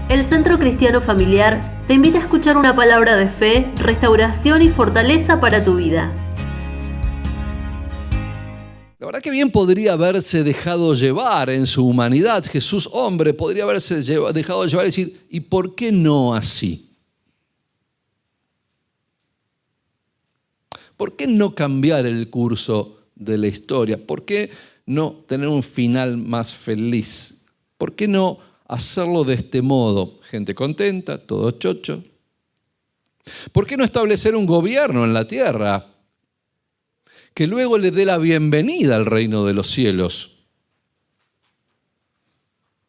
El Centro Cristiano Familiar te invita a escuchar una palabra de fe, restauración y fortaleza para tu vida. La verdad que bien podría haberse dejado llevar en su humanidad. Jesús, hombre, podría haberse dejado llevar y decir, ¿y por qué no así? ¿Por qué no cambiar el curso de la historia? ¿Por qué no tener un final más feliz? ¿Por qué no hacerlo de este modo? Gente contenta, todo chocho. ¿Por qué no establecer un gobierno en la tierra que luego le dé la bienvenida al reino de los cielos?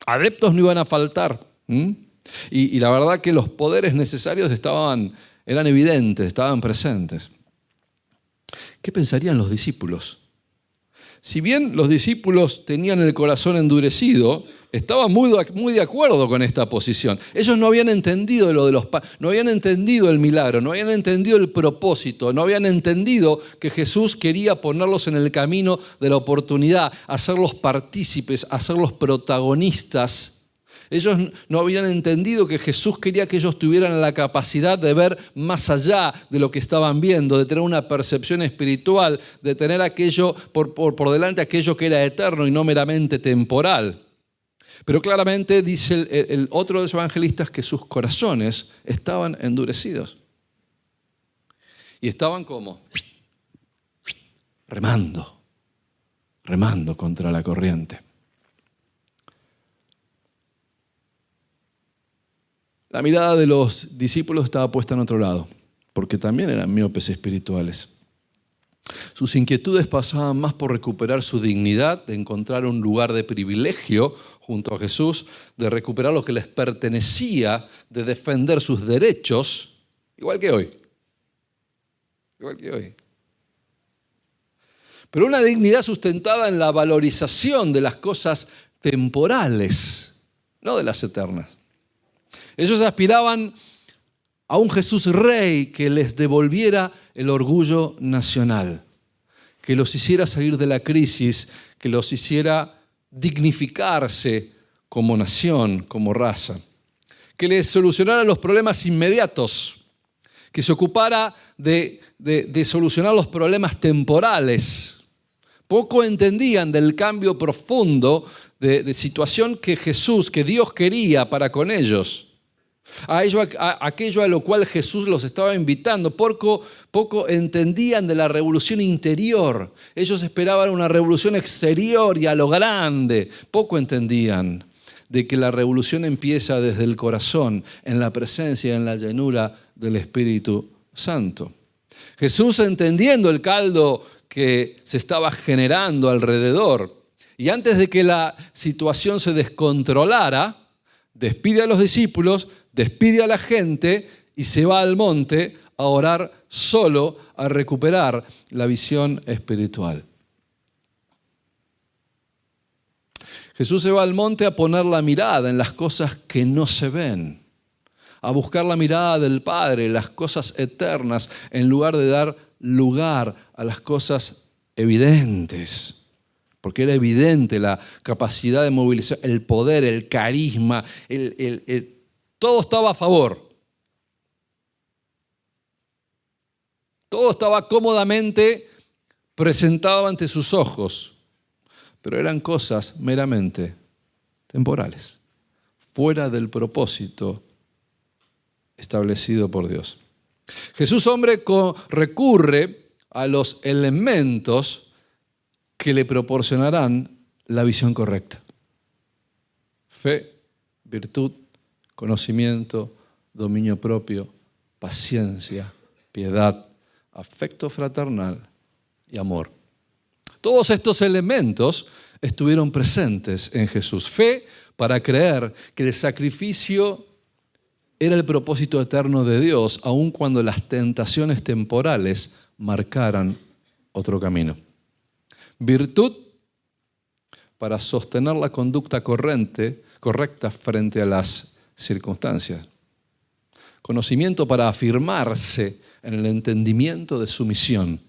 Adeptos no iban a faltar. Y la verdad que los poderes necesarios eran evidentes, estaban presentes. ¿Qué pensarían los discípulos? Si bien los discípulos tenían el corazón endurecido, estaban muy de acuerdo con esta posición. Ellos no habían entendido no habían entendido el milagro, no habían entendido el propósito, no habían entendido que Jesús quería ponerlos en el camino de la oportunidad, hacerlos partícipes, hacerlos protagonistas. Ellos no habían entendido que Jesús quería que ellos tuvieran la capacidad de ver más allá de lo que estaban viendo, de tener una percepción espiritual, de tener aquello por delante aquello que era eterno y no meramente temporal. Pero claramente dice el otro de los evangelistas que sus corazones estaban endurecidos. Y estaban como remando contra la corriente. La mirada de los discípulos estaba puesta en otro lado, porque también eran míopes espirituales. Sus inquietudes pasaban más por recuperar su dignidad, de encontrar un lugar de privilegio junto a Jesús, de recuperar lo que les pertenecía, de defender sus derechos, igual que hoy. Pero una dignidad sustentada en la valorización de las cosas temporales, no de las eternas. Ellos aspiraban a un Jesús rey que les devolviera el orgullo nacional, que los hiciera salir de la crisis, que los hiciera dignificarse como nación, como raza, que les solucionara los problemas inmediatos, que se ocupara de solucionar los problemas temporales. Poco entendían del cambio profundo de situación que Dios quería para con ellos. Aquello a lo cual Jesús los estaba invitando. Poco entendían de la revolución interior. Ellos esperaban una revolución exterior y a lo grande. Poco entendían de que la revolución empieza desde el corazón, en la presencia y en la llenura del Espíritu Santo. Jesús, entendiendo el caldo que se estaba generando alrededor, y antes de que la situación se descontrolara, despide a los discípulos, despide a la gente y se va al monte a orar solo, a recuperar la visión espiritual. Jesús se va al monte a poner la mirada en las cosas que no se ven, a buscar la mirada del Padre, las cosas eternas, en lugar de dar lugar a las cosas evidentes. Porque era evidente la capacidad de movilizar, el poder, el carisma, todo estaba a favor. Todo estaba cómodamente presentado ante sus ojos, pero eran cosas meramente temporales, fuera del propósito establecido por Dios. Jesús, hombre, recurre a los elementos que le proporcionarán la visión correcta. Fe, virtud, conocimiento, dominio propio, paciencia, piedad, afecto fraternal y amor. Todos estos elementos estuvieron presentes en Jesús. Fe para creer que el sacrificio era el propósito eterno de Dios, aun cuando las tentaciones temporales marcaran otro camino. Virtud para sostener la conducta correcta frente a las circunstancias. Conocimiento para afirmarse en el entendimiento de su misión.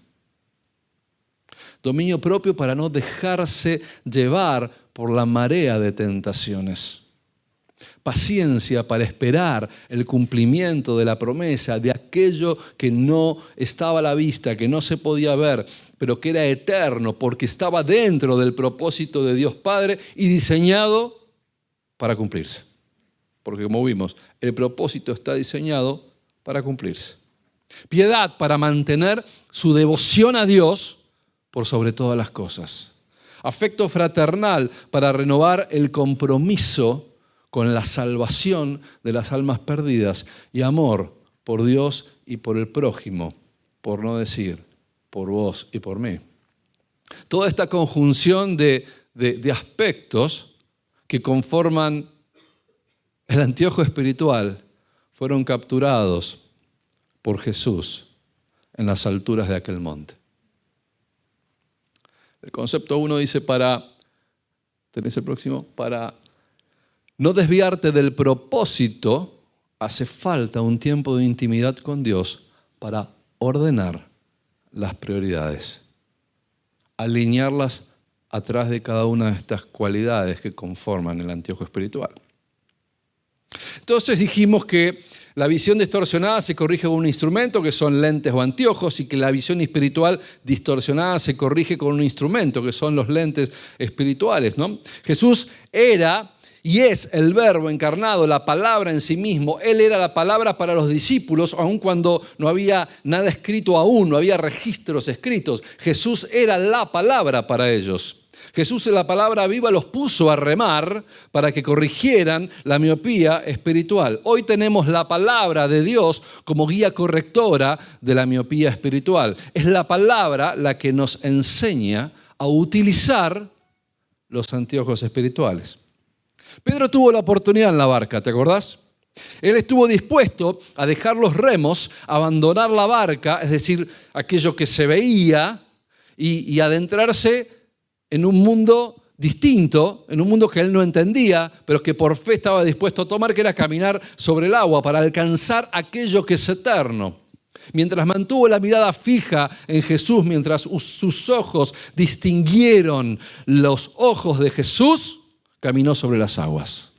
Dominio propio para no dejarse llevar por la marea de tentaciones. Paciencia para esperar el cumplimiento de la promesa, de aquello que no estaba a la vista, que no se podía ver, pero que era eterno porque estaba dentro del propósito de Dios Padre y diseñado para cumplirse. Porque como vimos, el propósito está diseñado para cumplirse. Piedad para mantener su devoción a Dios por sobre todas las cosas. Afecto fraternal para renovar el compromiso con la salvación de las almas perdidas. Y amor por Dios y por el prójimo, por no decir por vos y por mí. Toda esta conjunción de aspectos que conforman el anteojo espiritual fueron capturados por Jesús en las alturas de aquel monte. El concepto 1 dice ¿tenés el próximo? Para no desviarte del propósito, hace falta un tiempo de intimidad con Dios para ordenar las prioridades, alinearlas atrás de cada una de estas cualidades que conforman el anteojo espiritual. Entonces dijimos que la visión distorsionada se corrige con un instrumento, que son lentes o anteojos, y que la visión espiritual distorsionada se corrige con un instrumento, que son los lentes espirituales, ¿no? Jesús era y es el Verbo encarnado, la palabra en sí mismo. Él era la palabra para los discípulos, aun cuando no había nada escrito aún, no había registros escritos. Jesús era la palabra para ellos. Jesús en la palabra viva los puso a remar para que corrigieran la miopía espiritual. Hoy tenemos la palabra de Dios como guía correctora de la miopía espiritual. Es la palabra la que nos enseña a utilizar los anteojos espirituales. Pedro tuvo la oportunidad en la barca, ¿te acordás? Él estuvo dispuesto a dejar los remos, abandonar la barca, es decir, aquello que se veía, y adentrarse en un mundo distinto, en un mundo que él no entendía, pero que por fe estaba dispuesto a tomar, que era caminar sobre el agua para alcanzar aquello que es eterno. Mientras mantuvo la mirada fija en Jesús, mientras sus ojos distinguieron los ojos de Jesús, caminó sobre las aguas.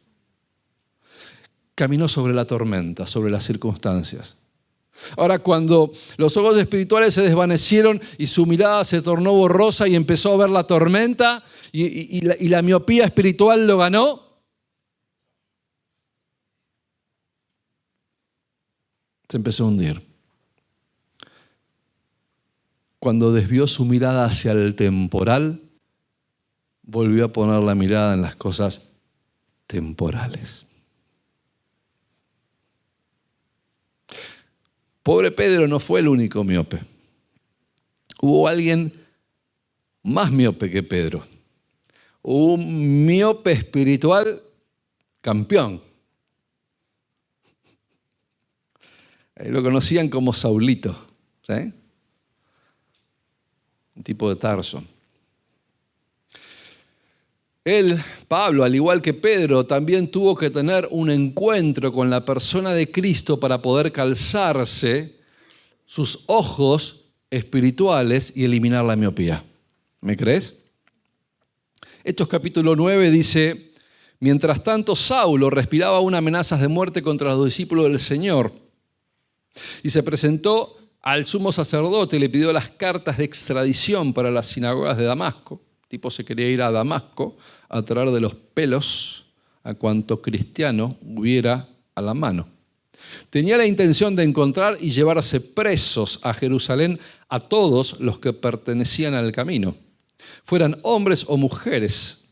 Caminó sobre la tormenta, sobre las circunstancias. Ahora, cuando los ojos espirituales se desvanecieron y su mirada se tornó borrosa y empezó a ver la tormenta y la miopía espiritual lo ganó, se empezó a hundir. Cuando desvió su mirada hacia el temporal, volvió a poner la mirada en las cosas temporales. Pobre Pedro no fue el único miope. Hubo alguien más miope que Pedro. Hubo un miope espiritual campeón. Lo conocían como Saulito, ¿sí? Un tipo de Tarso. Él, Pablo, al igual que Pedro, también tuvo que tener un encuentro con la persona de Cristo para poder calzarse sus ojos espirituales y eliminar la miopía. ¿Me crees? Hechos capítulo 9 dice: mientras tanto Saulo respiraba aún amenazas de muerte contra los discípulos del Señor y se presentó al sumo sacerdote y le pidió las cartas de extradición para las sinagogas de Damasco. El tipo se quería ir a Damasco a traer de los pelos a cuanto cristiano hubiera a la mano. Tenía la intención de encontrar y llevarse presos a Jerusalén a todos los que pertenecían al camino, fueran hombres o mujeres.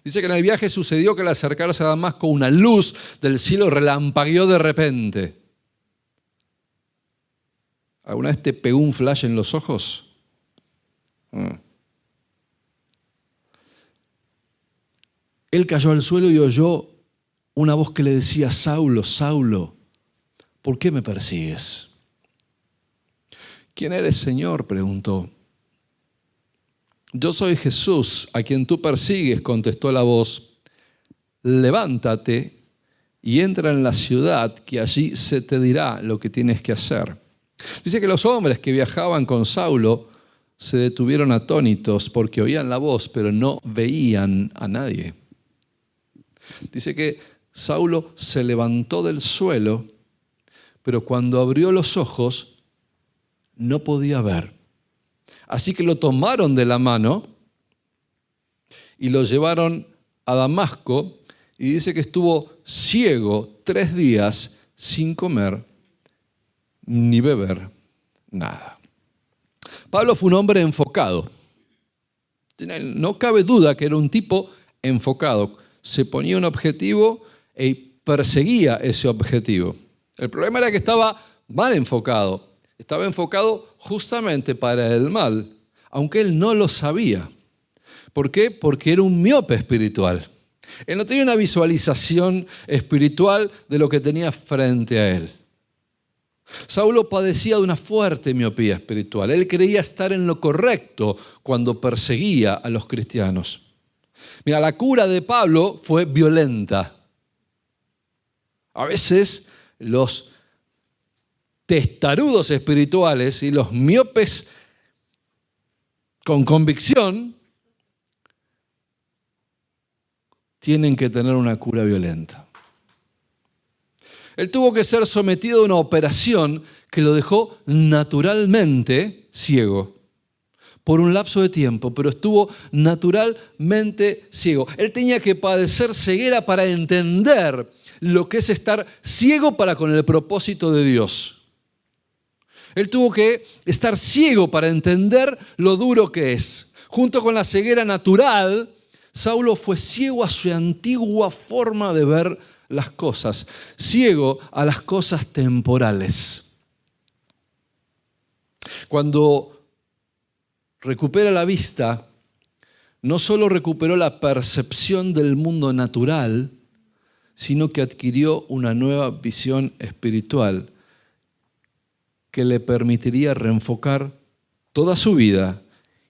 Dice que en el viaje sucedió que al acercarse a Damasco una luz del cielo relampagueó de repente. ¿Alguna vez te pegó un flash en los ojos? Él cayó al suelo y oyó una voz que le decía: Saulo, Saulo, ¿por qué me persigues? ¿Quién eres, Señor?, preguntó. Yo soy Jesús, a quien tú persigues, contestó la voz. Levántate y entra en la ciudad, que allí se te dirá lo que tienes que hacer. Dice que los hombres que viajaban con Saulo se detuvieron atónitos porque oían la voz, pero no veían a nadie. Dice que Saulo se levantó del suelo, pero cuando abrió los ojos no podía ver. Así que lo tomaron de la mano y lo llevaron a Damasco, y dice que estuvo ciego 3 días sin comer ni beber nada. Pablo fue un hombre enfocado. No cabe duda que era un tipo enfocado. Se ponía un objetivo y perseguía ese objetivo. El problema era que estaba mal enfocado. Estaba enfocado justamente para el mal, aunque él no lo sabía. ¿Por qué? Porque era un miope espiritual. Él no tenía una visualización espiritual de lo que tenía frente a él. Saulo padecía de una fuerte miopía espiritual. Él creía estar en lo correcto cuando perseguía a los cristianos. Mira, la cura de Pablo fue violenta. A veces los testarudos espirituales y los miopes con convicción tienen que tener una cura violenta. Él tuvo que ser sometido a una operación que lo dejó naturalmente ciego por un lapso de tiempo, pero estuvo naturalmente ciego. Él tenía que padecer ceguera para entender lo que es estar ciego para con el propósito de Dios. Él tuvo que estar ciego para entender lo duro que es. Junto con la ceguera natural, Saulo fue ciego a su antigua forma de ver las cosas, ciego a las cosas temporales. Cuando recupera la vista, no solo recuperó la percepción del mundo natural, sino que adquirió una nueva visión espiritual que le permitiría reenfocar toda su vida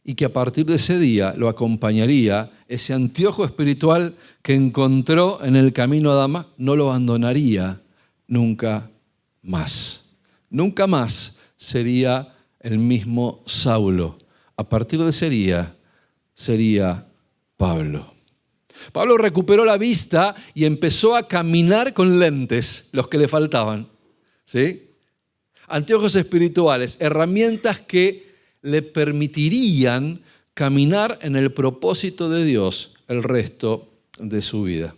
y que a partir de ese día lo acompañaría ese anteojo espiritual que encontró en el camino a Damasco, no lo abandonaría nunca más. Nunca más sería el mismo Saulo. A partir de ese día sería Pablo. Pablo recuperó la vista y empezó a caminar con lentes, los que le faltaban. ¿Sí? Anteojos espirituales, herramientas que le permitirían caminar en el propósito de Dios el resto de su vida.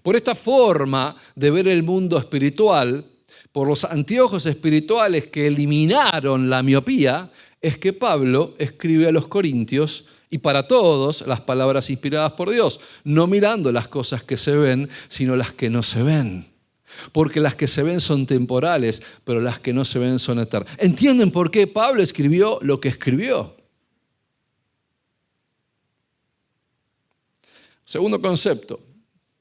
Por esta forma de ver el mundo espiritual, por los anteojos espirituales que eliminaron la miopía, es que Pablo escribe a los Corintios y para todos las palabras inspiradas por Dios, no mirando las cosas que se ven, sino las que no se ven. Porque las que se ven son temporales, pero las que no se ven son eternas. ¿Entienden por qué Pablo escribió lo que escribió? Segundo concepto,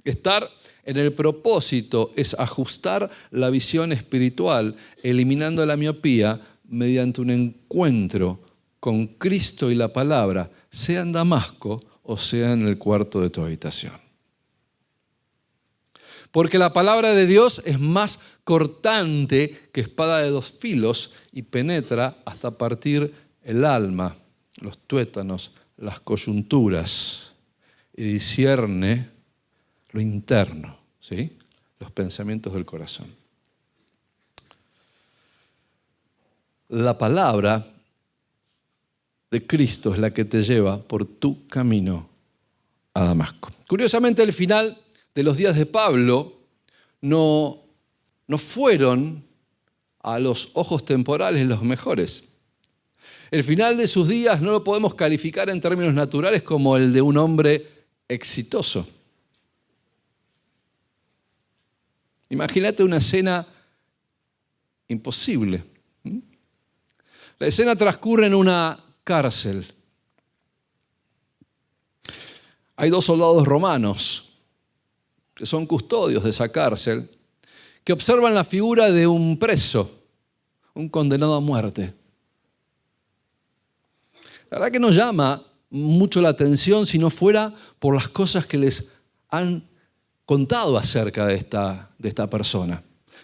estar en el propósito es ajustar la visión espiritual, eliminando la miopía mediante un encuentro con Cristo y la palabra, sea en Damasco o sea en el cuarto de tu habitación. Porque la palabra de Dios es más cortante que espada de 2 filos y penetra hasta partir el alma, los tuétanos, las coyunturas y discierne lo interno, ¿sí? Los pensamientos del corazón. La palabra de Cristo es la que te lleva por tu camino a Damasco. Curiosamente, el final de los días de Pablo no fueron a los ojos temporales los mejores. El final de sus días no lo podemos calificar en términos naturales como el de un hombre exitoso. Imagínate una escena imposible. La escena transcurre en una cárcel. Hay 2 soldados romanos que son custodios de esa cárcel, que observan la figura de un preso, un condenado a muerte. La verdad que no llama mucho la atención si no fuera por las cosas que les han contado acerca de esta persona.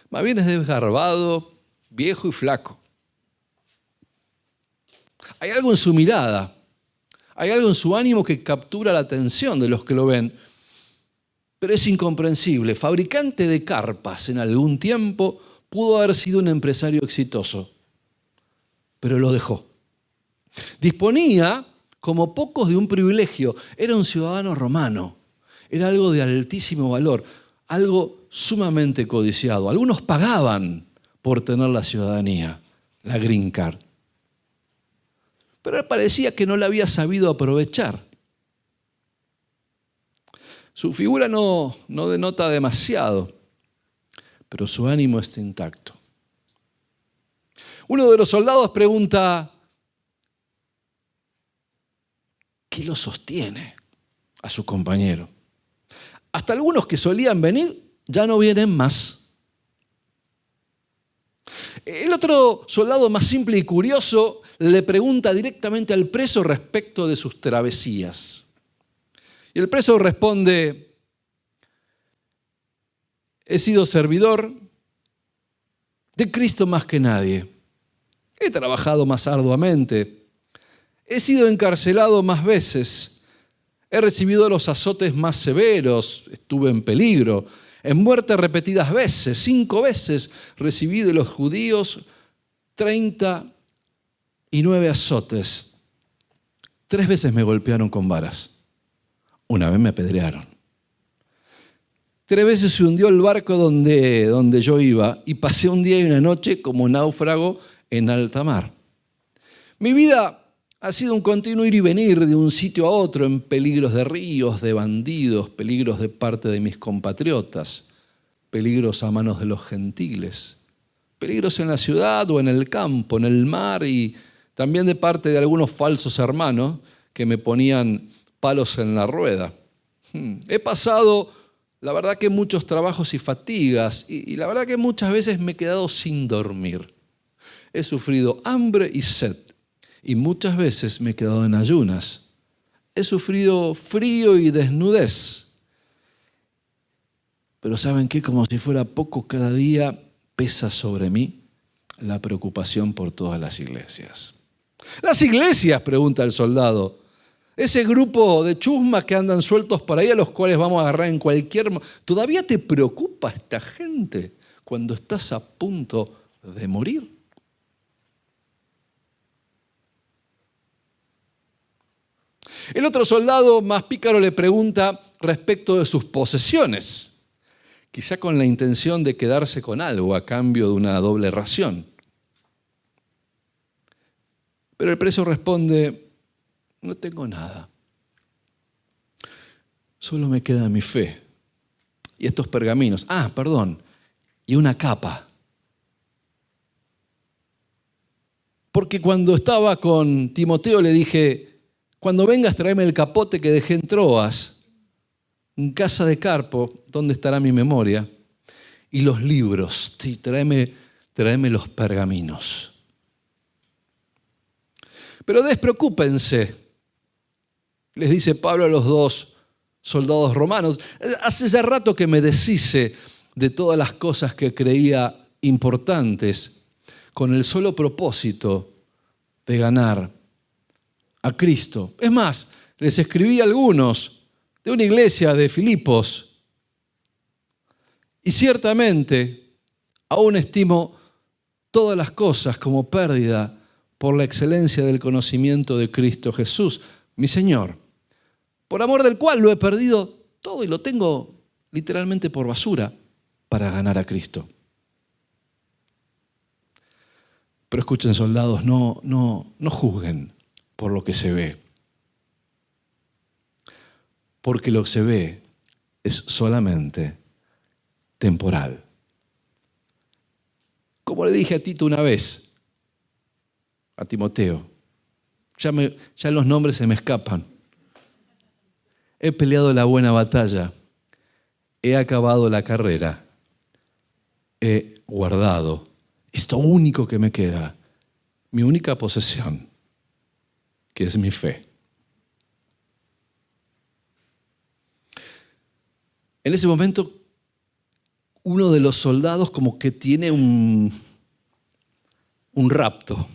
Más bien es desgarbado, viejo y flaco. Hay algo en su mirada, hay algo en su ánimo que captura la atención de los que lo ven. pero es incomprensible. Fabricante de carpas en algún tiempo, pudo haber sido un empresario exitoso, pero lo dejó. Disponía, como pocos, de un privilegio. Era un ciudadano romano. Era algo de altísimo valor, algo sumamente codiciado. Algunos pagaban por tener la ciudadanía, la green card. Pero él parecía que no la había sabido aprovechar. Su figura no denota demasiado, pero su ánimo está intacto. Uno de los soldados pregunta, ¿qué lo sostiene a su compañero? Hasta algunos que solían venir ya no vienen más. El otro soldado, más simple y curioso, le pregunta directamente al preso respecto de sus travesías. Y el preso responde, he sido servidor de Cristo más que nadie. He trabajado más arduamente. He sido encarcelado más veces. He recibido los azotes más severos. Estuve en peligro. En muerte repetidas veces. 5 veces recibí de los judíos 39 azotes. 3 veces me golpearon con varas. Una vez me apedrearon. 3 veces se hundió el barco donde yo iba y pasé un día y una noche como náufrago en alta mar. Mi vida ha sido un continuo ir y venir de un sitio a otro en peligros de ríos, de bandidos, peligros de parte de mis compatriotas, peligros a manos de los gentiles, peligros en la ciudad o en el campo, en el mar y también de parte de algunos falsos hermanos que me ponían palos en la rueda. He pasado, la verdad, que muchos trabajos y fatigas y la verdad que muchas veces me he quedado sin dormir. He sufrido hambre y sed y muchas veces me he quedado en ayunas. He sufrido frío y desnudez. Pero ¿saben qué? Como si fuera poco, cada día pesa sobre mí la preocupación por todas las iglesias. ¿Las iglesias?, pregunta el soldado. Ese grupo de chusmas que andan sueltos por ahí a los cuales vamos a agarrar en cualquier momento. ¿Todavía te preocupa esta gente cuando estás a punto de morir? El otro soldado, más pícaro, le pregunta respecto de sus posesiones, quizá con la intención de quedarse con algo a cambio de una doble ración. Pero el preso responde, no tengo nada. Solo me queda mi fe. Y estos pergaminos. Y una capa. Porque cuando estaba con Timoteo le dije, cuando vengas tráeme el capote que dejé en Troas, en casa de Carpo, donde estará mi memoria, y los libros. Sí, tráeme los pergaminos. Pero despreocúpense, les dice Pablo a los 2 soldados romanos. Hace ya rato que me deshice de todas las cosas que creía importantes con el solo propósito de ganar a Cristo. Es más, les escribí a algunos de una iglesia de Filipos y ciertamente aún estimo todas las cosas como pérdida por la excelencia del conocimiento de Cristo Jesús, mi Señor, por amor del cual lo he perdido todo y lo tengo literalmente por basura para ganar a Cristo. Pero escuchen, soldados, no juzguen por lo que se ve, porque lo que se ve es solamente temporal. Como le dije a Tito una vez, a Timoteo, ya los nombres se me escapan. He peleado la buena batalla, he acabado la carrera, he guardado esto único que me queda, mi única posesión, que es mi fe. En ese momento, uno de los soldados como que tiene un rapto.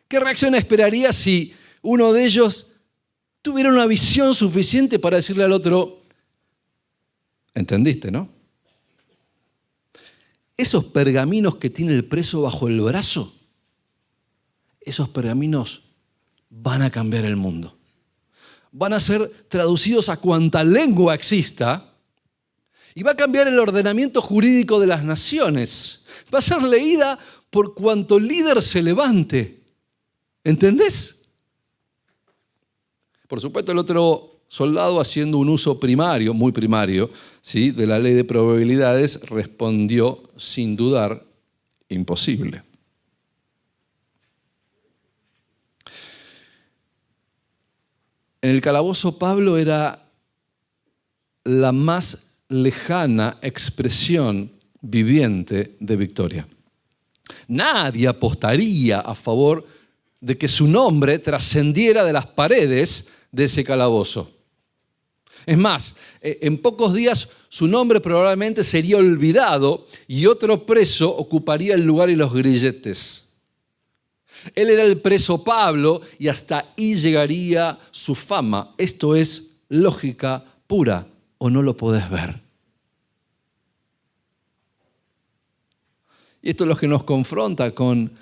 ¿Qué reacción esperaría si uno de ellos tuviera una visión suficiente para decirle al otro, ¿Entendiste, no? Esos pergaminos que tiene el preso bajo el brazo, esos pergaminos van a cambiar el mundo. Van a ser traducidos a cuanta lengua exista y va a cambiar el ordenamiento jurídico de las naciones. Va a ser leída por cuanto líder se levante. ¿Entendés? Por supuesto, el otro soldado, haciendo un uso primario, muy primario, ¿sí?, de la ley de probabilidades, respondió sin dudar: imposible. En el calabozo, Pablo era la más lejana expresión viviente de victoria. Nadie apostaría a favor de que su nombre trascendiera de las paredes de ese calabozo. Es más, en pocos días su nombre probablemente sería olvidado y otro preso ocuparía el lugar y los grilletes. Él era el preso Pablo y hasta ahí llegaría su fama. Esto es lógica pura, ¿o no lo podés ver? Y esto es lo que nos confronta con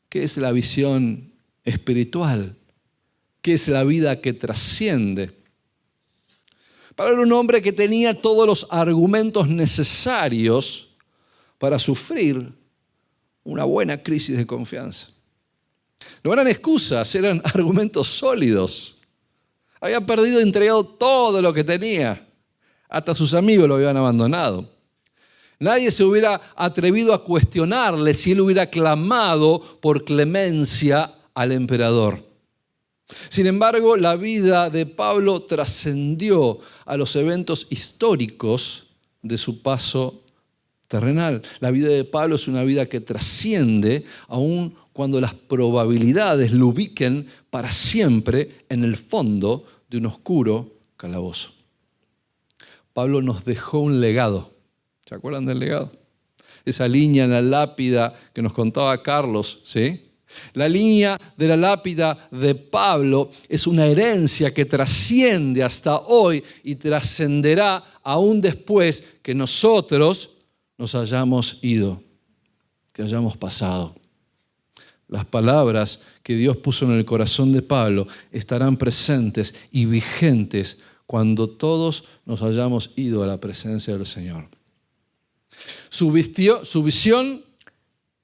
qué es la visión espiritual, qué es la vida que trasciende. Pablo era un hombre que tenía todos los argumentos necesarios para sufrir una buena crisis de confianza. No eran excusas, eran argumentos sólidos. Había perdido y entregado todo lo que tenía. Hasta sus amigos lo habían abandonado. Nadie se hubiera atrevido a cuestionarle si él hubiera clamado por clemencia al emperador. Sin embargo, la vida de Pablo trascendió a los eventos históricos de su paso terrenal. La vida de Pablo es una vida que trasciende aún cuando las probabilidades lo ubiquen para siempre en el fondo de un oscuro calabozo. Pablo nos dejó un legado. ¿Se acuerdan del legado? Esa línea en la lápida que nos contaba Carlos, ¿sí? La línea de la lápida de Pablo es una herencia que trasciende hasta hoy y trascenderá aún después que nosotros nos hayamos ido, que hayamos pasado. Las palabras que Dios puso en el corazón de Pablo estarán presentes y vigentes cuando todos nos hayamos ido a la presencia del Señor. Su visión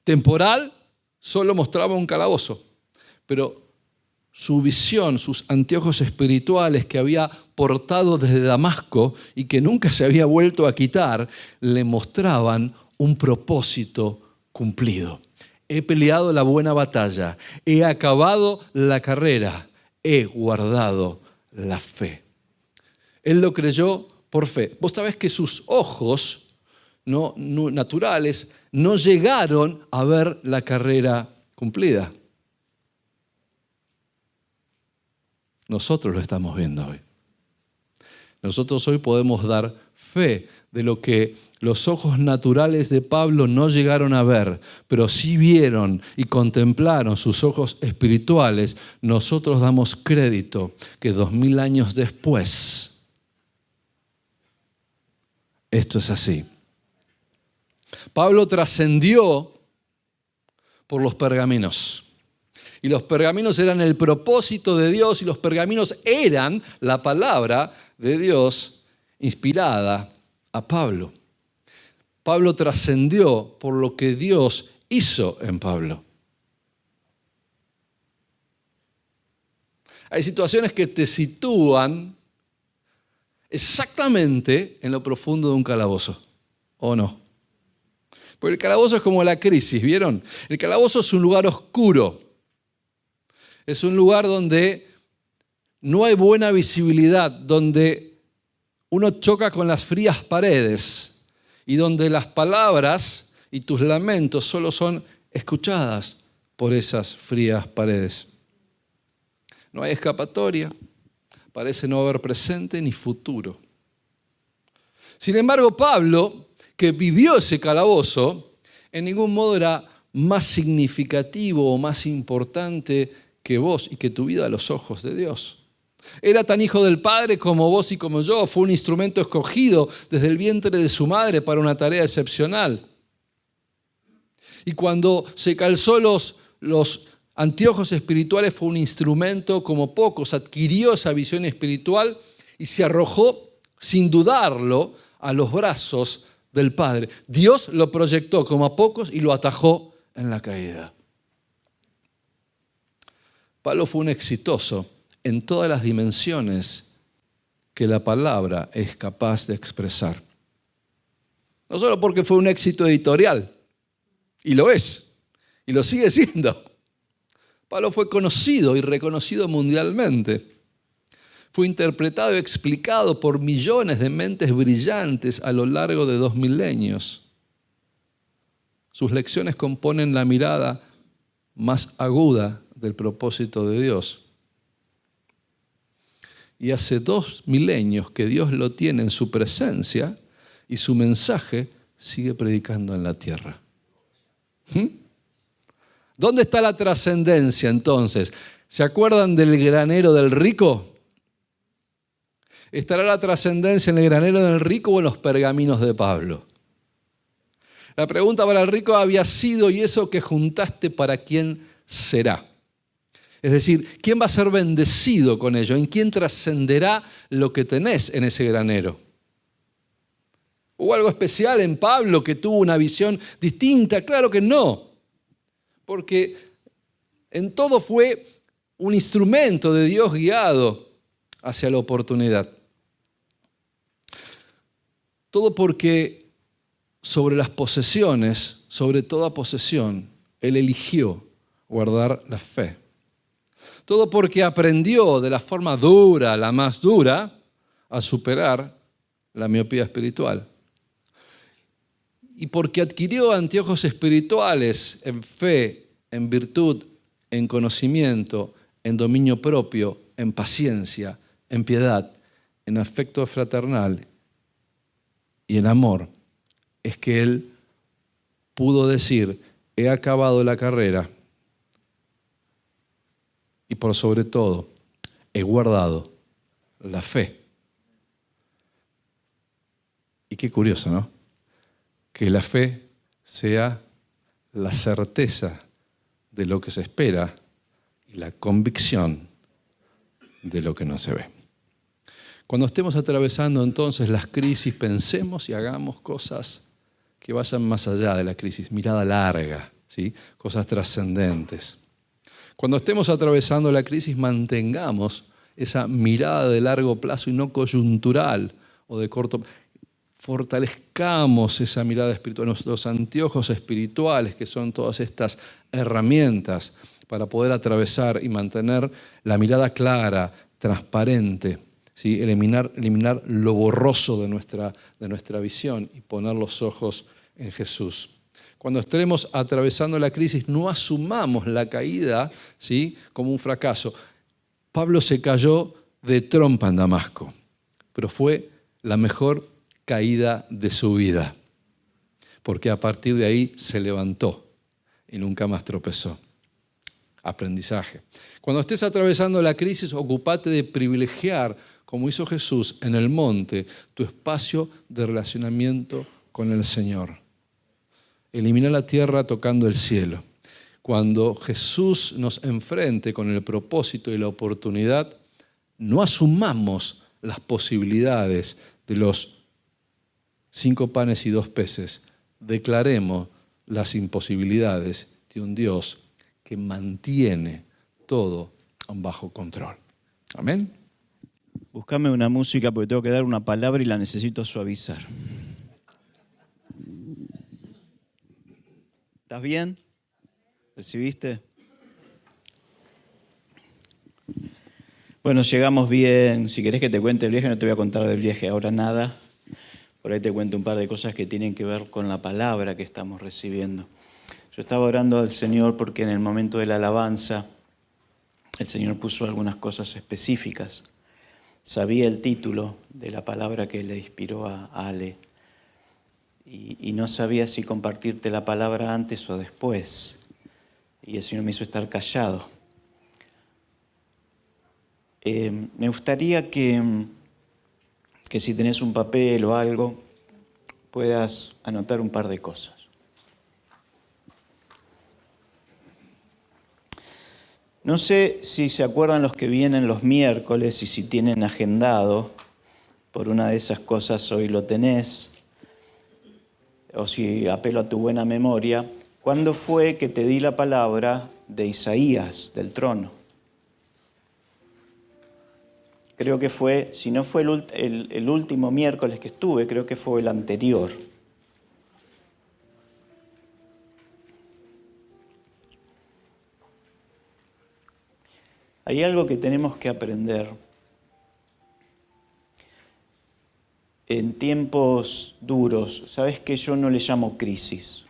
temporal solo mostraba un calabozo, pero su visión, sus anteojos espirituales que había portado desde Damasco y que nunca se había vuelto a quitar, le mostraban un propósito cumplido. He peleado la buena batalla, he acabado la carrera, he guardado la fe. Él lo creyó por fe. Vos sabés que sus ojos no naturales no llegaron a ver la carrera cumplida. Nosotros lo estamos viendo hoy. Nosotros hoy podemos dar fe de lo que los ojos naturales de Pablo no llegaron a ver, pero sí vieron y contemplaron sus ojos espirituales. Nosotros damos crédito que 2000 años después esto es así. Pablo trascendió por los pergaminos. Y los pergaminos eran el propósito de Dios y los pergaminos eran la palabra de Dios inspirada a Pablo. Pablo trascendió por lo que Dios hizo en Pablo. Hay situaciones que te sitúan exactamente en lo profundo de un calabozo, ¿o no? Porque el calabozo es como la crisis, ¿vieron? El calabozo es un lugar oscuro. Es un lugar donde no hay buena visibilidad, donde uno choca con las frías paredes y donde las palabras y tus lamentos solo son escuchadas por esas frías paredes. No hay escapatoria, parece no haber presente ni futuro. Sin embargo, Pablo, que vivió ese calabozo, en ningún modo era más significativo o más importante que vos y que tu vida a los ojos de Dios. Era tan hijo del Padre como vos y como yo. Fue un instrumento escogido desde el vientre de su madre para una tarea excepcional. Y cuando se calzó los anteojos espirituales, fue un instrumento como pocos. Adquirió esa visión espiritual y se arrojó, sin dudarlo, a los brazos del Padre. Dios lo proyectó como a pocos y lo atajó en la caída. Pablo fue un exitoso en todas las dimensiones que la palabra es capaz de expresar. No solo porque fue un éxito editorial, y lo es, y lo sigue siendo. Pablo fue conocido y reconocido mundialmente. Fue interpretado y explicado por millones de mentes brillantes a lo largo de 2 milenios. Sus lecciones componen la mirada más aguda del propósito de Dios. Y hace 2 milenios que Dios lo tiene en su presencia y su mensaje sigue predicando en la tierra. ¿Dónde está la trascendencia entonces? ¿Se acuerdan del granero del rico? ¿Estará la trascendencia en el granero del rico o en los pergaminos de Pablo? La pregunta para el rico había sido: ¿y eso que juntaste para quién será? Es decir, ¿quién va a ser bendecido con ello? ¿En quién trascenderá lo que tenés en ese granero? ¿Hubo algo especial en Pablo que tuvo una visión distinta? Claro que no, porque en todo fue un instrumento de Dios guiado hacia la oportunidad. Todo porque sobre las posesiones, sobre toda posesión, él eligió guardar la fe. Todo porque aprendió de la forma dura, la más dura, a superar la miopía espiritual. Y porque adquirió anteojos espirituales en fe, en virtud, en conocimiento, en dominio propio, en paciencia, en piedad, en afecto fraternal y en amor, es que él pudo decir: he acabado la carrera y por sobre todo he guardado la fe. Y qué curioso, ¿no? Que la fe sea la certeza de lo que se espera y la convicción de lo que no se ve. Cuando estemos atravesando entonces las crisis, pensemos y hagamos cosas que vayan más allá de la crisis, mirada larga, ¿sí? Cosas trascendentes. Cuando estemos atravesando la crisis, mantengamos esa mirada de largo plazo y no coyuntural o de corto plazo. Fortalezcamos esa mirada espiritual, nuestros anteojos espirituales, que son todas estas herramientas para poder atravesar y mantener la mirada clara, transparente, ¿sí? Eliminar lo borroso de nuestra visión y poner los ojos en Jesús. Cuando estemos atravesando la crisis, no asumamos la caída, ¿sí? Como un fracaso. Pablo se cayó de trompa en Damasco, pero fue la mejor caída de su vida, porque a partir de ahí se levantó y nunca más tropezó. Aprendizaje. Cuando estés atravesando la crisis, ocúpate de privilegiar, como hizo Jesús en el monte, tu espacio de relacionamiento con el Señor. Elimina la tierra tocando el cielo. Cuando Jesús nos enfrente con el propósito y la oportunidad, no asumamos las posibilidades de los 5 panes y 2 peces. Declaremos las imposibilidades de un Dios que mantiene todo bajo control. Amén. Búscame una música porque tengo que dar una palabra y la necesito suavizar. ¿Estás bien? ¿Recibiste? Bueno, llegamos bien. Si querés que te cuente el viaje, no te voy a contar del viaje ahora nada. Por ahí te cuento un par de cosas que tienen que ver con la palabra que estamos recibiendo. Yo estaba orando al Señor porque en el momento de la alabanza el Señor puso algunas cosas específicas. Sabía el título de la palabra que le inspiró a Ale y no sabía si compartirte la palabra antes o después. Y el Señor me hizo estar callado. Me gustaría que si tenés un papel o algo, puedas anotar un par de cosas. No sé si se acuerdan los que vienen los miércoles y si tienen agendado por una de esas cosas, hoy lo tenés, o si apelo a tu buena memoria, ¿cuándo fue que te di la palabra de Isaías, del trono? Creo que fue, si no fue el último miércoles que estuve, creo que fue el anterior. Hay algo que tenemos que aprender. En tiempos duros, ¿sabes qué? Yo no le llamo crisis.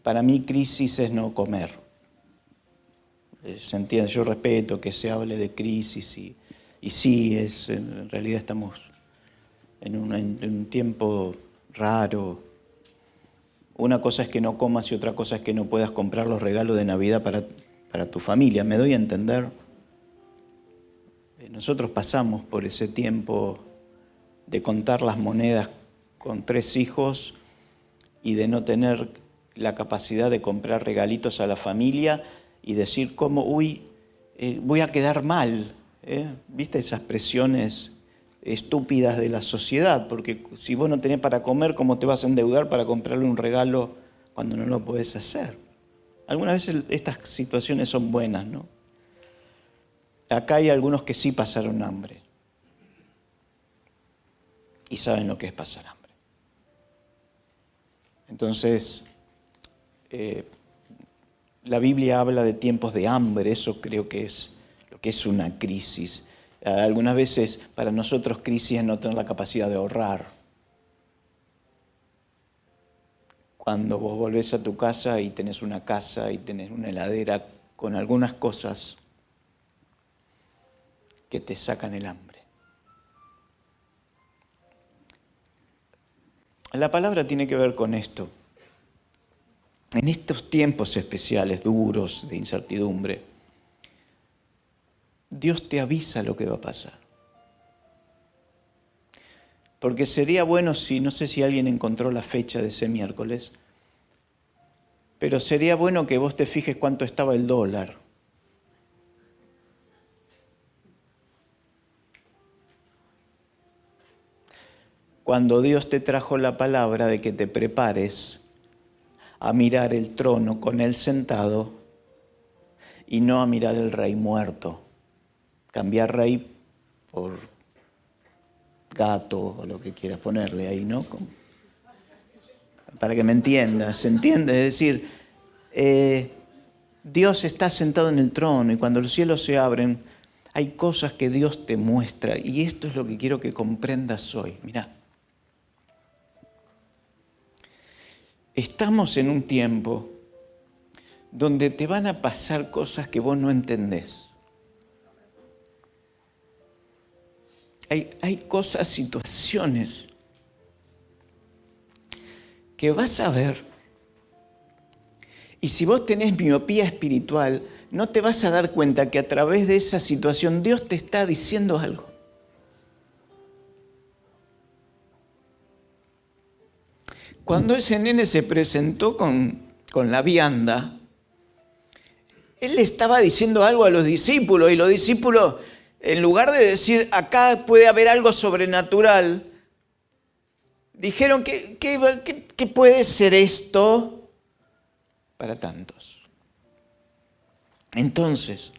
Para mí crisis es no comer. Se entiende, yo respeto que se hable de crisis y sí, en realidad estamos en un tiempo raro. Una cosa es que no comas y otra cosa es que no puedas comprar los regalos de Navidad para tu familia. ¿Me doy a entender? Nosotros pasamos por ese tiempo de contar las monedas con 3 hijos y de no tener la capacidad de comprar regalitos a la familia y decir cómo, voy a quedar mal. ¿Viste esas presiones estúpidas de la sociedad? Porque si vos no tenés para comer, ¿cómo te vas a endeudar para comprarle un regalo cuando no lo podés hacer? Algunas veces estas situaciones son buenas, ¿no? Acá hay algunos que sí pasaron hambre y saben lo que es pasar hambre. Entonces, la Biblia habla de tiempos de hambre, eso creo que es lo que es una crisis. Algunas veces para nosotros crisis es no tener la capacidad de ahorrar. Cuando vos volvés a tu casa y tenés una casa y tenés una heladera con algunas cosas que te sacan el hambre. La palabra tiene que ver con esto. En estos tiempos especiales, duros, de incertidumbre, Dios te avisa lo que va a pasar. Porque sería bueno no sé si alguien encontró la fecha de ese miércoles, pero sería bueno que vos te fijes cuánto estaba el dólar. Cuando Dios te trajo la palabra de que te prepares a mirar el trono con Él sentado y no a mirar el rey muerto. Cambiar rey por gato o lo que quieras ponerle ahí, ¿no? Para que me entiendas, ¿se entiende? Es decir, Dios está sentado en el trono y cuando los cielos se abren, hay cosas que Dios te muestra y esto es lo que quiero que comprendas hoy. Mirá. Estamos en un tiempo donde te van a pasar cosas que vos no entendés. Hay cosas, situaciones que vas a ver y si vos tenés miopía espiritual, no te vas a dar cuenta que a través de esa situación Dios te está diciendo algo. Cuando ese nene se presentó con la vianda, él le estaba diciendo algo a los discípulos y los discípulos, en lugar de decir, acá puede haber algo sobrenatural, dijeron, ¿qué puede ser esto para tantos? Entonces,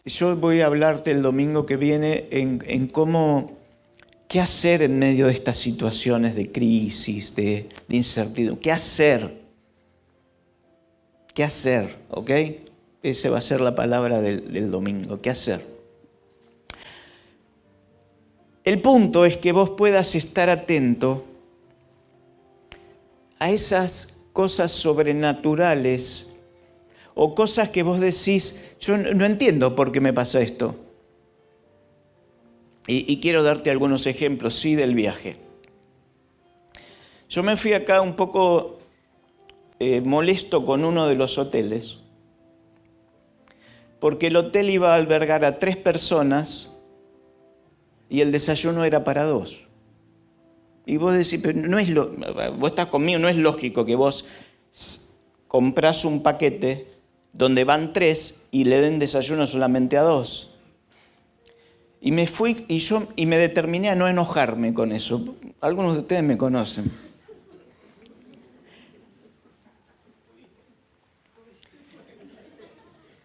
yo voy a hablarte el domingo que viene en cómo... ¿Qué hacer en medio de estas situaciones de crisis, de incertidumbre? ¿Qué hacer? ¿Qué hacer? ¿Ok? Esa va a ser la palabra del domingo. ¿Qué hacer? El punto es que vos puedas estar atento a esas cosas sobrenaturales o cosas que vos decís, yo no entiendo por qué me pasa esto. Y quiero darte algunos ejemplos, sí, del viaje. Yo me fui acá un poco molesto con uno de los hoteles porque el hotel iba a albergar a 3 personas y el desayuno era para 2. Y vos decís, pero vos estás conmigo, no es lógico que vos comprás un paquete donde van 3 y le den desayuno solamente a 2. Y me fui y me determiné a no enojarme con eso. Algunos de ustedes me conocen.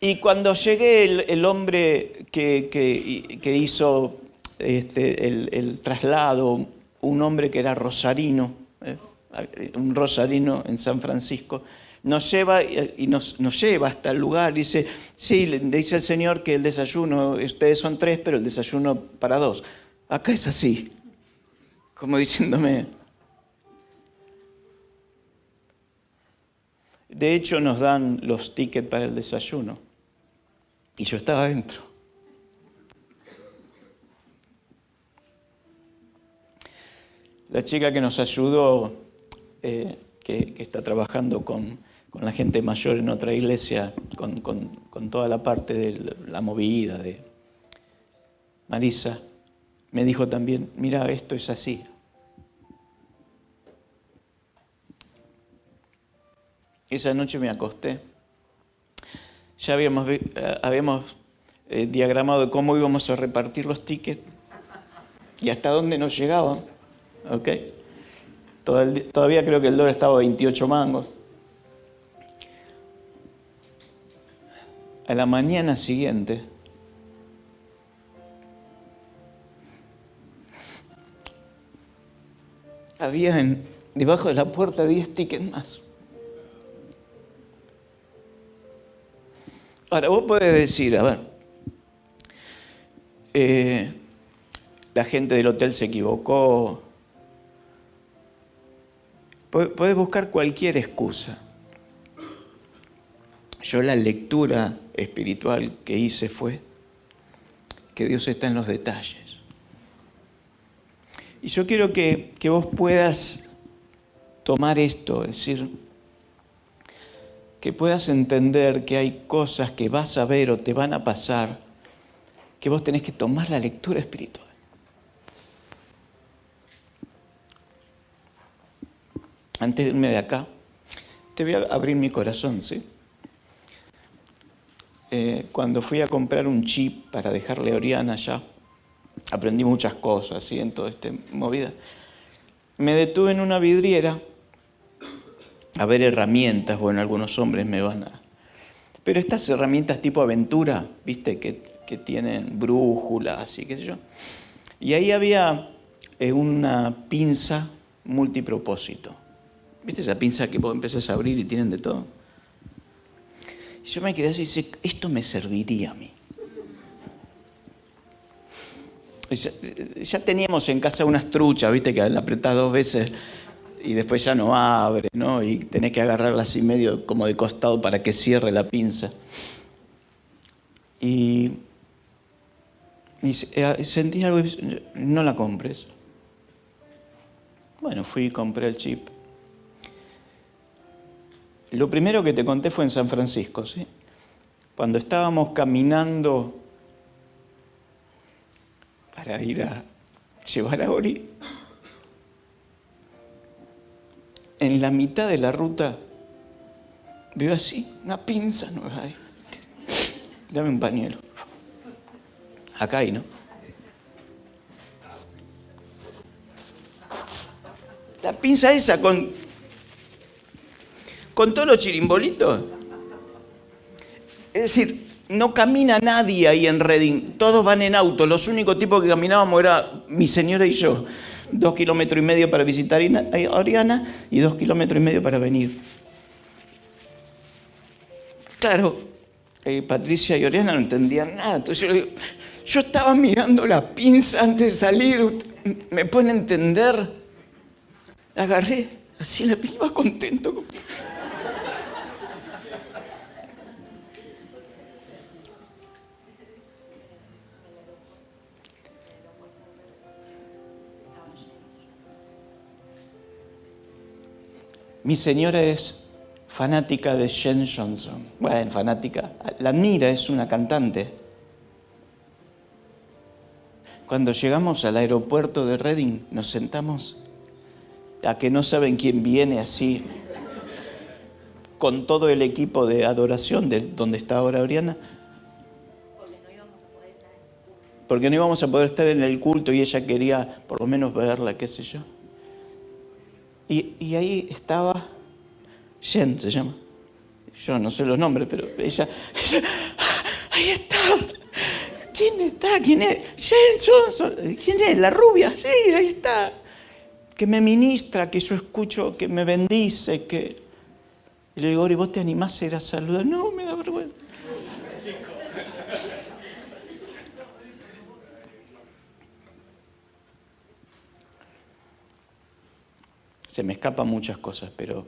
Y cuando llegué, el hombre que hizo el traslado, un hombre que era rosarino, un rosarino en San Francisco, nos lleva y nos lleva hasta el lugar. Dice, sí, le dice el Señor que el desayuno, ustedes son 3, pero el desayuno para 2. Acá es así, como diciéndome. De hecho, nos dan los tickets para el desayuno. Y yo estaba adentro. La chica que nos ayudó, que está trabajando con la gente mayor en otra iglesia, con toda la parte de la movida de Marisa, me dijo también, mira, esto es así. Esa noche me acosté. Ya habíamos diagramado cómo íbamos a repartir los tickets y hasta dónde nos llegaban. ¿Ok? Todavía creo que el dólar estaba a 28 mangos. A la mañana siguiente, había debajo de la puerta 10 tickets más. Ahora, vos podés decir, a ver, la gente del hotel se equivocó. Podés buscar cualquier excusa. Yo la lectura espiritual que hice fue que Dios está en los detalles. Y yo quiero que vos puedas tomar esto, es decir, que puedas entender que hay cosas que vas a ver o te van a pasar, que vos tenés que tomar la lectura espiritual. Antes de irme de acá, te voy a abrir mi corazón, ¿sí? Cuando fui a comprar un chip para dejarle a Oriana allá, aprendí muchas cosas, ¿sí? En toda esta movida. Me detuve en una vidriera a ver herramientas. Bueno, algunos hombres me van a... Pero estas herramientas tipo aventura, ¿viste? Que tienen brújulas y qué sé yo. Y ahí había una pinza multipropósito. ¿Viste esa pinza que vos empezás a abrir y tienen de todo? Y yo me quedé así y dije, esto me serviría a mí. Ya teníamos en casa unas truchas, ¿viste? Que la apretás 2 veces y después ya no abre, ¿no? Y tenés que agarrarla así medio como de costado para que cierre la pinza. Y sentí algo y no la compres. Bueno, fui y compré el chip. Lo primero que te conté fue en San Francisco, ¿sí? Cuando estábamos caminando para ir a llevar a Ori, en la mitad de la ruta veo así, una pinza nueva ahí. Dame un pañuelo. Acá hay, ¿no? La pinza esa con todos los chirimbolitos. Es decir, no camina nadie ahí en Reading. Todos van en auto. Los únicos tipos que caminábamos era mi señora y yo. 2,5 kilómetros para visitar a Oriana y 2,5 kilómetros para venir. Claro, Patricia y Oriana no entendían nada. Entonces yo le digo, yo estaba mirando la pinza antes de salir. ¿Me pueden entender? La agarré. Así la iba contento. Mi señora es fanática de Jen Johnson. Bueno, fanática. La admira, es una cantante. Cuando llegamos al aeropuerto de Reading, nos sentamos a que no saben quién viene así, con todo el equipo de adoración de donde está ahora Oriana. Porque no íbamos a poder estar en el culto y ella quería por lo menos verla, qué sé yo. Y ahí estaba Jen, se llama. Yo no sé los nombres, pero ella ahí está. ¿Quién está? ¿Quién es? Jen Johnson. ¿Quién es? La rubia. Sí, ahí está. Que me ministra, que yo escucho, que me bendice, que... Y le digo, Ori, ¿vos te animás a ir a saludar? No, me da vergüenza. Se me escapan muchas cosas, pero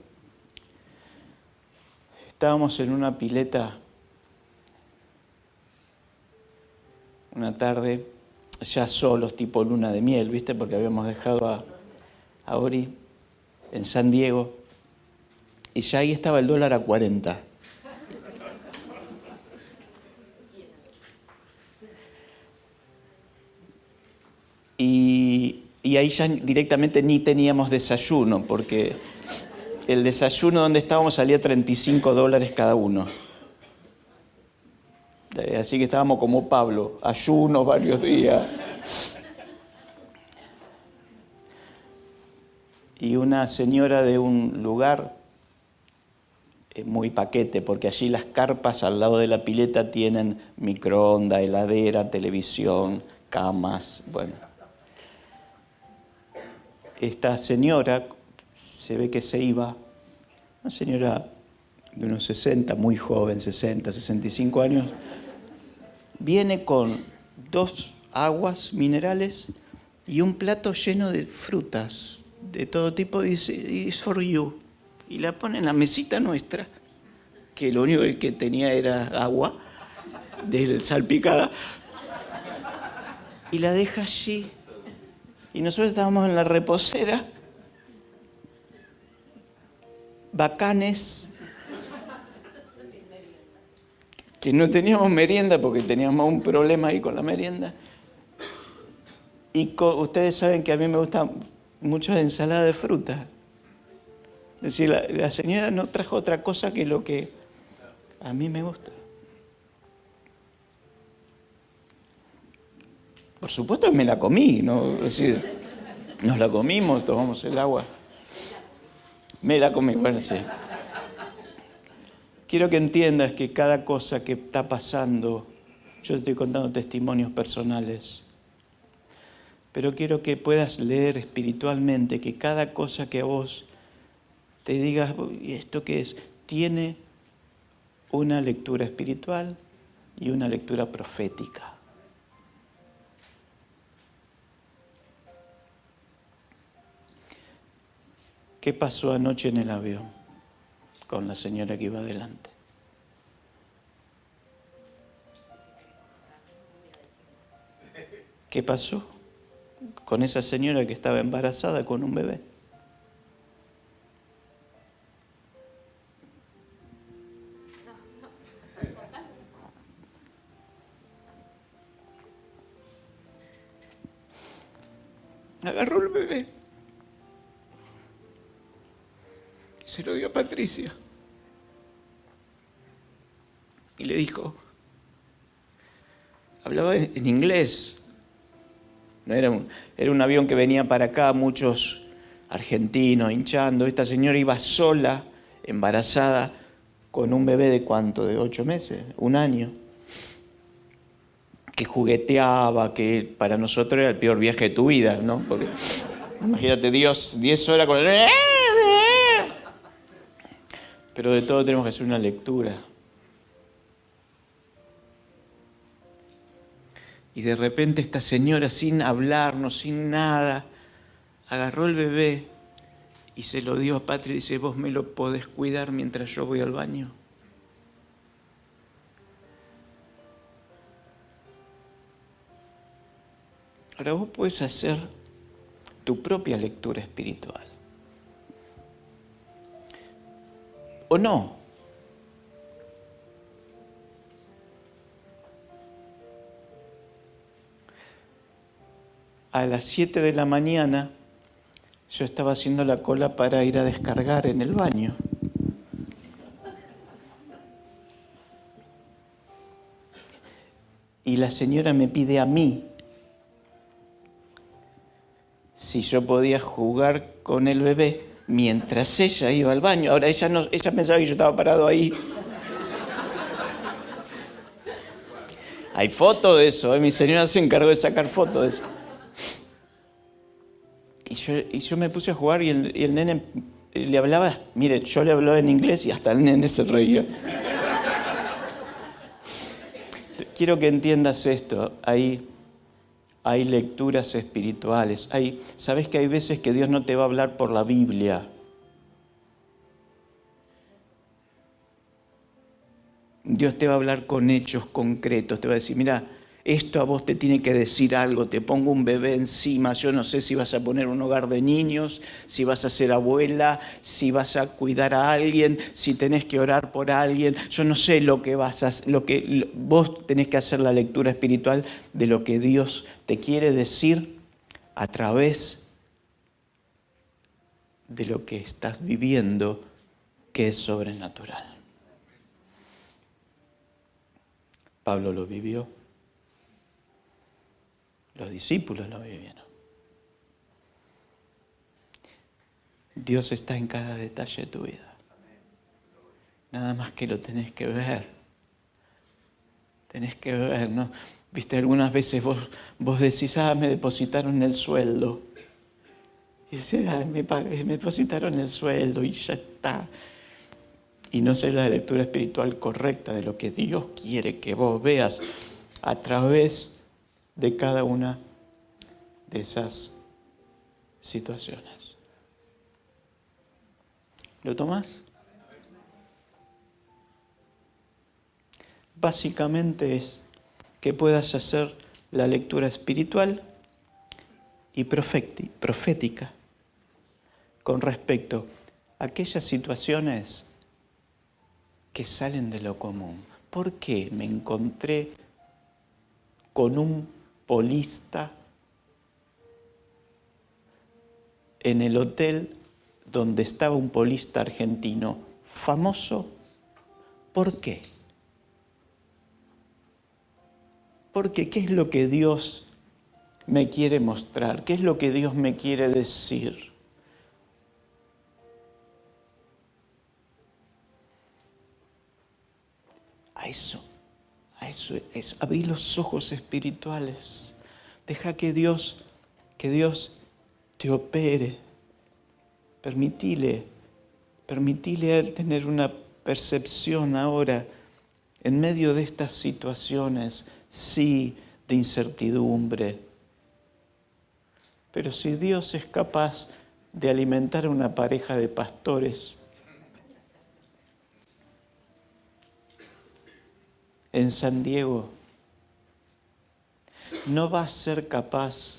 estábamos en una pileta una tarde, ya solos, tipo luna de miel, ¿viste? Porque habíamos dejado a Ori en San Diego y ya ahí estaba el dólar a 40. Y ahí ya directamente ni teníamos desayuno, porque el desayuno donde estábamos salía $35 cada uno. Así que estábamos como Pablo, ayuno varios días. Y una señora de un lugar muy paquete, porque allí las carpas al lado de la pileta tienen microondas, heladera, televisión, camas, bueno. Esta señora se ve que se iba, una señora de unos 60, muy joven, 60, 65 años, viene con 2 aguas minerales y un plato lleno de frutas de todo tipo y dice, "It's for you". Y la pone en la mesita nuestra, que lo único que tenía era agua salpicada, y la deja allí. Y nosotros estábamos en la reposera, bacanes, que no teníamos merienda porque teníamos un problema ahí con la merienda. Y ustedes saben que a mí me gusta mucho la ensalada de fruta. Es decir, la señora no trajo otra cosa que lo que a mí me gusta. Por supuesto que me la comí, ¿no? Es decir, nos la comimos, tomamos el agua. Me la comí, bueno, sí. Quiero que entiendas que cada cosa que está pasando, yo te estoy contando testimonios personales, pero quiero que puedas leer espiritualmente que cada cosa que a vos te digas, ¿y esto qué es? Tiene una lectura espiritual y una lectura profética. ¿Qué pasó anoche en el avión con la señora que iba adelante? ¿Qué pasó con esa señora que estaba embarazada con un bebé? Agarró el bebé y se lo dio a Patricia. Y le dijo, hablaba en inglés. No era un avión que venía para acá, muchos argentinos hinchando. Esta señora iba sola, embarazada, con un bebé de ¿cuánto? De 8 meses, 1 año. Que jugueteaba, que para nosotros era el peor viaje de tu vida, ¿no? Porque imagínate, Dios, 10 horas con el... Pero de todo tenemos que hacer una lectura. Y de repente esta señora, sin hablarnos, sin nada, agarró el bebé y se lo dio a Patria y dice, vos me lo podés cuidar mientras yo voy al baño. Ahora vos podés hacer tu propia lectura espiritual. ¿O no? A las 7 de la mañana yo estaba haciendo la cola para ir a descargar en el baño. Y la señora me pide a mí si yo podía jugar con el bebé mientras ella iba al baño. Ahora ella pensaba que yo estaba parado ahí. Hay fotos de eso, mi señora se encargó de sacar fotos de eso. Y yo me puse a jugar y el nene le hablaba, mire, yo le hablaba en inglés y hasta el nene se reía. Quiero que entiendas esto, hay lecturas espirituales. ¿Sabes que hay veces que Dios no te va a hablar por la Biblia? Dios te va a hablar con hechos concretos, te va a decir, mira, esto a vos te tiene que decir algo, te pongo un bebé encima, yo no sé si vas a poner un hogar de niños, si vas a ser abuela, si vas a cuidar a alguien, si tenés que orar por alguien, yo no sé lo que vos tenés que hacer la lectura espiritual de lo que Dios te quiere decir a través de lo que estás viviendo, que es sobrenatural. Pablo lo vivió. Los discípulos lo vivieron. Dios está en cada detalle de tu vida. Nada más que lo tenés que ver. Tenés que ver, ¿no? Viste, algunas veces vos decís, me depositaron el sueldo. Y decís, me depositaron el sueldo y ya está. Y no sé la lectura espiritual correcta de lo que Dios quiere que vos veas a través de cada una de esas situaciones. ¿Lo tomás? Básicamente es que puedas hacer la lectura espiritual y profética con respecto a aquellas situaciones que salen de lo común. ¿Por qué me encontré con un polista en el hotel donde estaba un polista argentino famoso? ¿Por qué? Porque ¿qué es lo que Dios me quiere mostrar? ¿Qué es lo que Dios me quiere decir? A eso es abrir los ojos espirituales. Deja que Dios te opere. Permitile a Él tener una percepción ahora en medio de estas situaciones, sí, de incertidumbre. Pero si Dios es capaz de alimentar a una pareja de pastores en San Diego, no va a ser capaz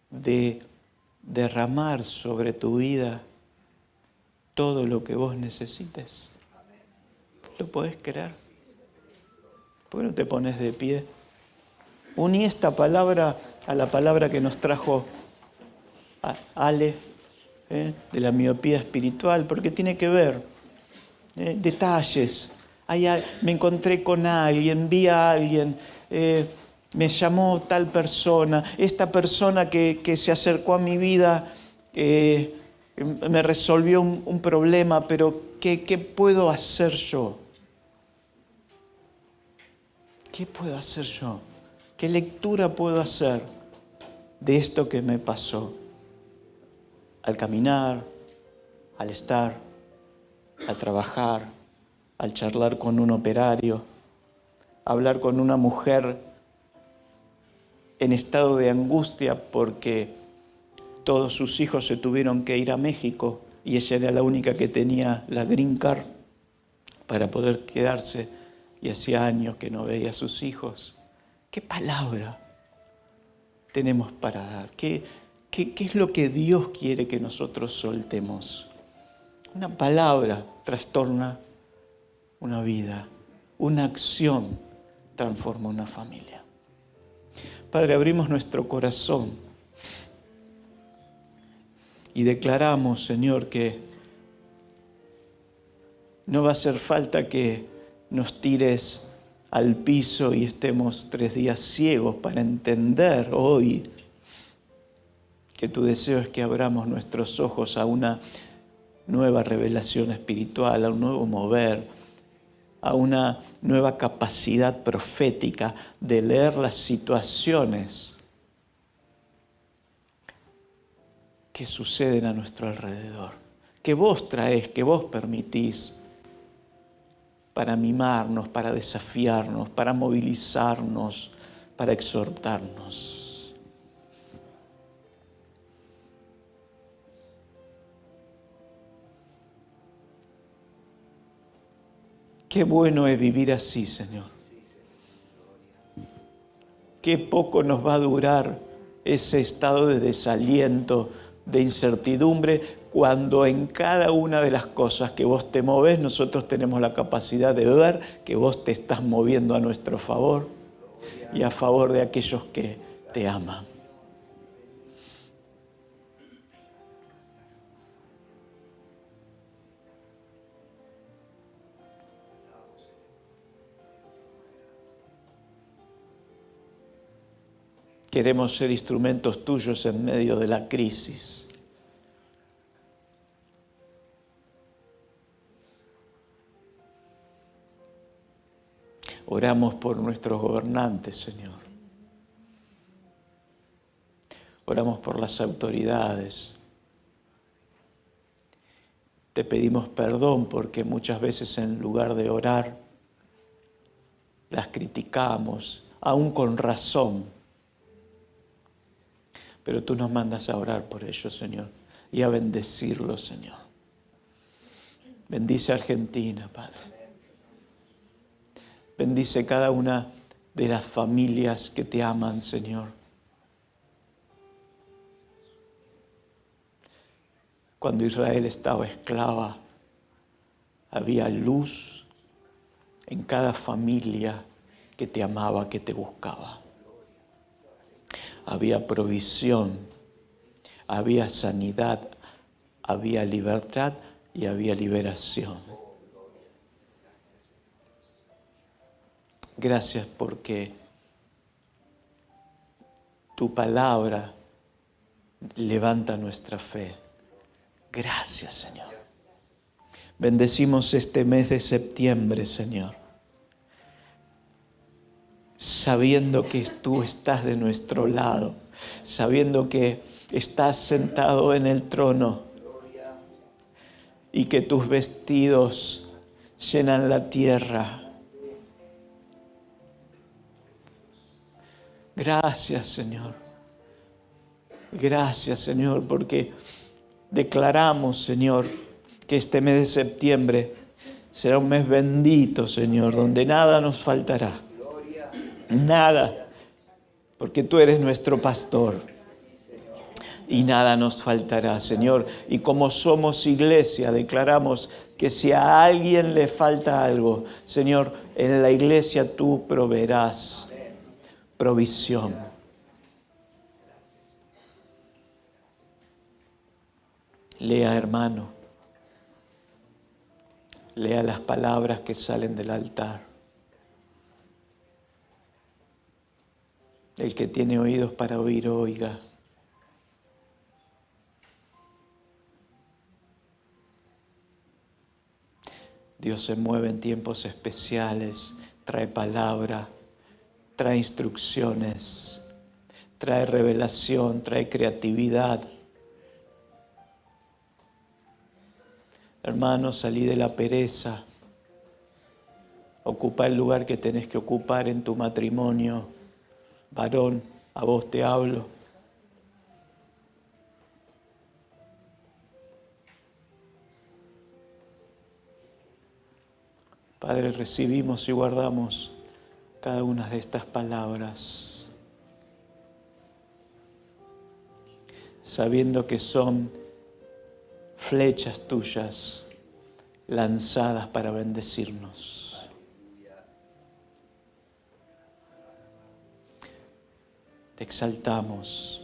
de derramar sobre tu vida todo lo que vos necesites. ¿Lo podés creer? ¿Por qué no te pones de pie? Uní esta palabra a la palabra que nos trajo Ale, de la miopía espiritual, porque tiene que ver detalles. Me encontré con alguien, vi a alguien, me llamó tal persona, esta persona que se acercó a mi vida me resolvió un problema, pero ¿qué puedo hacer yo? ¿Qué puedo hacer yo? ¿Qué lectura puedo hacer de esto que me pasó? Al caminar, al estar, al trabajar, al charlar con un operario, hablar con una mujer en estado de angustia porque todos sus hijos se tuvieron que ir a México y ella era la única que tenía la green card para poder quedarse y hacía años que no veía a sus hijos. ¿Qué palabra tenemos para dar? ¿Qué es lo que Dios quiere que nosotros soltemos? Una palabra trastorna una vida. Una acción transforma una familia. Padre, abrimos nuestro corazón y declaramos, Señor, que no va a hacer falta que nos tires al piso y estemos 3 días ciegos para entender hoy que tu deseo es que abramos nuestros ojos a una nueva revelación espiritual, a un nuevo mover, a una nueva capacidad profética de leer las situaciones que suceden a nuestro alrededor, que vos traés, que vos permitís para mimarnos, para desafiarnos, para movilizarnos, para exhortarnos. Qué bueno es vivir así, Señor. Qué poco nos va a durar ese estado de desaliento, de incertidumbre, cuando en cada una de las cosas que vos te moves, nosotros tenemos la capacidad de ver que vos te estás moviendo a nuestro favor y a favor de aquellos que te aman. Queremos ser instrumentos tuyos en medio de la crisis. Oramos por nuestros gobernantes, Señor. Oramos por las autoridades. Te pedimos perdón porque muchas veces en lugar de orar, las criticamos, aún con razón. Pero tú nos mandas a orar por ellos, Señor, y a bendecirlos, Señor. Bendice a Argentina, Padre. Bendice cada una de las familias que te aman, Señor. Cuando Israel estaba esclava, había luz en cada familia que te amaba, que te buscaba. Había provisión, había sanidad, había libertad y había liberación. Gracias porque tu palabra levanta nuestra fe. Gracias, Señor. Bendecimos este mes de septiembre, Señor, sabiendo que tú estás de nuestro lado, sabiendo que estás sentado en el trono y que tus vestidos llenan la tierra. Gracias, Señor. Gracias, Señor, porque declaramos, Señor, que este mes de septiembre será un mes bendito, Señor, donde nada nos faltará. Nada, porque tú eres nuestro pastor y nada nos faltará, Señor. Y como somos iglesia, declaramos que si a alguien le falta algo, Señor, en la iglesia tú proveerás provisión. Lea, hermano, lea las palabras que salen del altar. El que tiene oídos para oír, oiga. Dios se mueve en tiempos especiales, trae palabra, trae instrucciones, trae revelación, trae creatividad. Hermano, salí de la pereza. Ocupa el lugar que tenés que ocupar en tu matrimonio. Varón, a vos te hablo. Padre, recibimos y guardamos cada una de estas palabras, sabiendo que son flechas tuyas lanzadas para bendecirnos. Te exaltamos,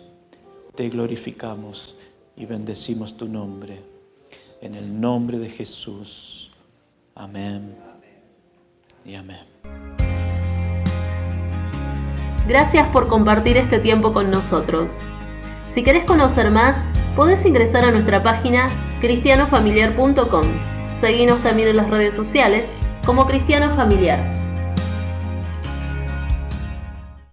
te glorificamos y bendecimos tu nombre. En el nombre de Jesús. Amén y amén. Gracias por compartir este tiempo con nosotros. Si querés conocer más, podés ingresar a nuestra página cristianofamiliar.com. Seguinos también en las redes sociales como Cristiano Familiar.